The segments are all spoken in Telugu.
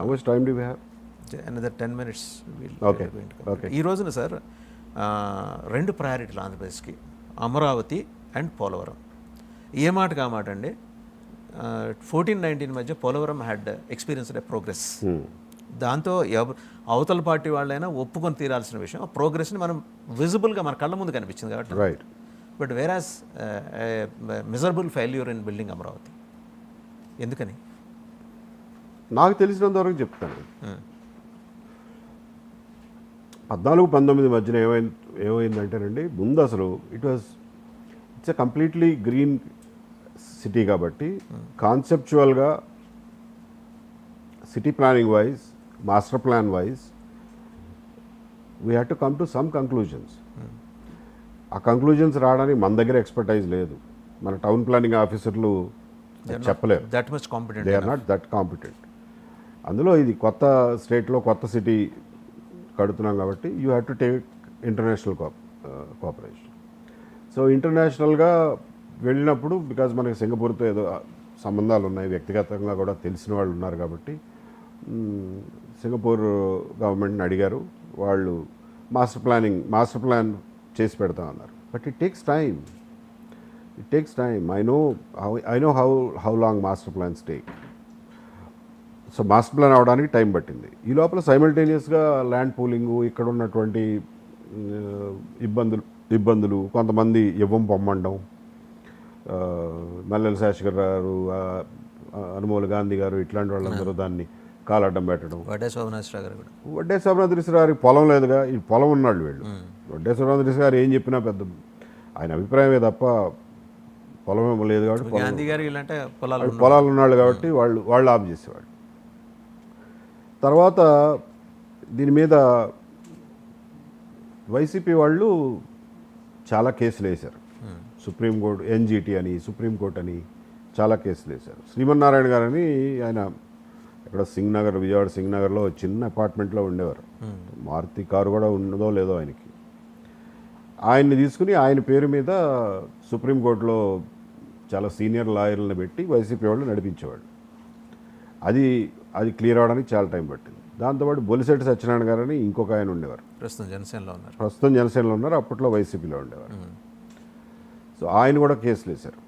How much time do we have? Another 10 minutes. Okay. Okay. ఈ రోజున సార్ రెండు ప్రయారిటీలు ఆంధ్రప్రదేశ్కి, అమరావతి అండ్ పోలవరం. ఏ మాటగా మాట అండి, 14-19 మధ్య Polavaram had experienced A progress. దాంతో అవతల పార్టీ వాళ్ళైనా ఒప్పుకొని తీరాల్సిన విషయం. ఆ ప్రోగ్రెస్ని మనం విజిబుల్గా మన కళ్ళ ముందు కనిపించింది కాబట్టి. Right. But వేరాస్ miserable failure in building Amaravati. ఎందుకని? నాకు తెలిసినంత వరకు చెప్తాను. 14-19 మధ్యన ఏమైందంటేనండి, ముందు అసలు it's a completely green city కాబట్టి కాన్సెప్చువల్గా city planning wise, master plan wise we had to come to some conclusions. ఆ కంక్లూజన్స్ రావడానికి మన దగ్గర ఎక్స్పర్టైజ్ లేదు. మన టౌన్ ప్లానింగ్ ఆఫీసర్లు చెప్పలేరు. That much competent. They are not that competent. అందులో ఇది కొత్త స్టేట్లో కొత్త సిటీ కడుతున్నాం కాబట్టి you have to take international cooperation. So ఇంటర్నేషనల్గా వెళ్ళినప్పుడు, బికాజ్ మనకి సింగపూర్తో ఏదో సంబంధాలు ఉన్నాయి, వ్యక్తిగతంగా కూడా తెలిసిన వాళ్ళు ఉన్నారు కాబట్టి సింగపూర్ గవర్నమెంట్ని అడిగారు. వాళ్ళు మాస్టర్ ప్లాన్ చేసి పెడతామన్నారు. But it takes time. I know how long master plans take. So master plan అవడానికి టైం పట్టింది. ఈ లోపల సైమల్టేనియస్గా ల్యాండ్ పూలింగు, ఇక్కడ ఉన్నటువంటి ఇబ్బందులు, కొంతమంది ఇవ్వం పొమ్మండం, మల్లెల శాస్త్రి గారు, అనుమోలు గాంధీ గారు, ఇట్లాంటి వాళ్ళందరూ దాన్ని కాలడ్డం పెట్టడం. వడ్డే శోభనాథరావు గారు కూడా. వడ్డే శోభనాథరావు గారికి పొలం లేదుగా, ఈ పొలం ఉన్నాడు వీళ్ళు. వడ్డే శోభనాథరావు గారు ఏం చెప్పినా పెద్ద ఆయన అభిప్రాయమే తప్ప పొలం ఏమో లేదు కాబట్టి, గాంధీ గారు ఇలాంటి పొలాలు ఉన్నాడు కాబట్టి వాళ్ళు ఆఫ్ చేసేవాళ్ళు. తర్వాత దీని మీద వైసీపీ వాళ్ళు చాలా కేసులు వేశారు. సుప్రీంకోర్టు, ఎన్జిటి అని, సుప్రీంకోర్టు అని చాలా కేసులు వేశారు. శ్రీమన్నారాయణ గారని ఆయన ఇక్కడ విజయవాడ సింగ్ నగర్లో చిన్న అపార్ట్మెంట్లో ఉండేవారు. మారుతి కారు కూడా ఉన్నదో లేదో ఆయనకి. ఆయన్ని తీసుకుని ఆయన పేరు మీద సుప్రీంకోర్టులో చాలా సీనియర్ లాయర్లను పెట్టి వైసీపీ వాళ్ళు నడిపించేవాళ్ళు. అది క్లియర్ అవ్వడానికి చాలా టైం పట్టింది. దాంతోపాటు బొలిశెట్టి సత్యనారాయణ గారని ఇంకొక ఆయన ఉండేవారు. ప్రస్తుతం జనసేనలో ఉన్నారు, అప్పట్లో వైసీపీలో ఉండేవారు. సో ఆయన కూడా కేసులు వేశారు.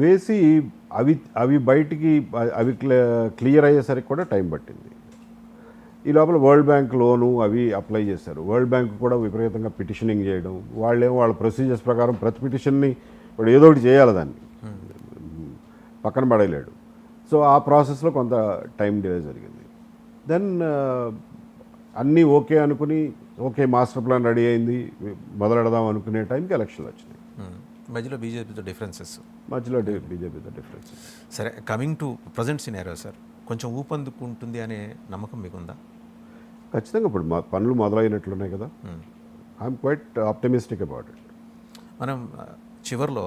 వేసి అవి బయటికి క్లియర్ అయ్యేసరికి కూడా టైం పట్టింది. ఈ లోపల వరల్డ్ బ్యాంక్ లోను అవి అప్లై చేశారు. వరల్డ్ బ్యాంక్ కూడా విపరీతంగా పిటిషనింగ్ చేయడం. వాళ్ళ ప్రొసీజర్స్ ప్రకారం ప్రతి పిటిషన్ని వాడు ఏదో ఒకటి చేయాలి, దాన్ని పక్కన పడలేడు. సో ఆ ప్రాసెస్లో కొంత టైం డిలే జరిగింది. దెన్ అన్నీ ఓకే అనుకుని, ఓకే మాస్టర్ ప్లాన్ రెడీ అయింది, మొదలెడదాం అనుకునే టైంకి ఎలక్షన్లు వచ్చినాయి. మధ్యలో బీజేపీతో డిఫరెన్సెస్. సరే, coming to present scenario sir, కొంచెం ఊపందుకుంటుంది అనే నమ్మకం మీకుందా? ఖచ్చితంగా. ఇప్పుడు పనులు మొదలైనట్లున్నాయి కదా. I'm quite optimistic about it. మనం చివరిలో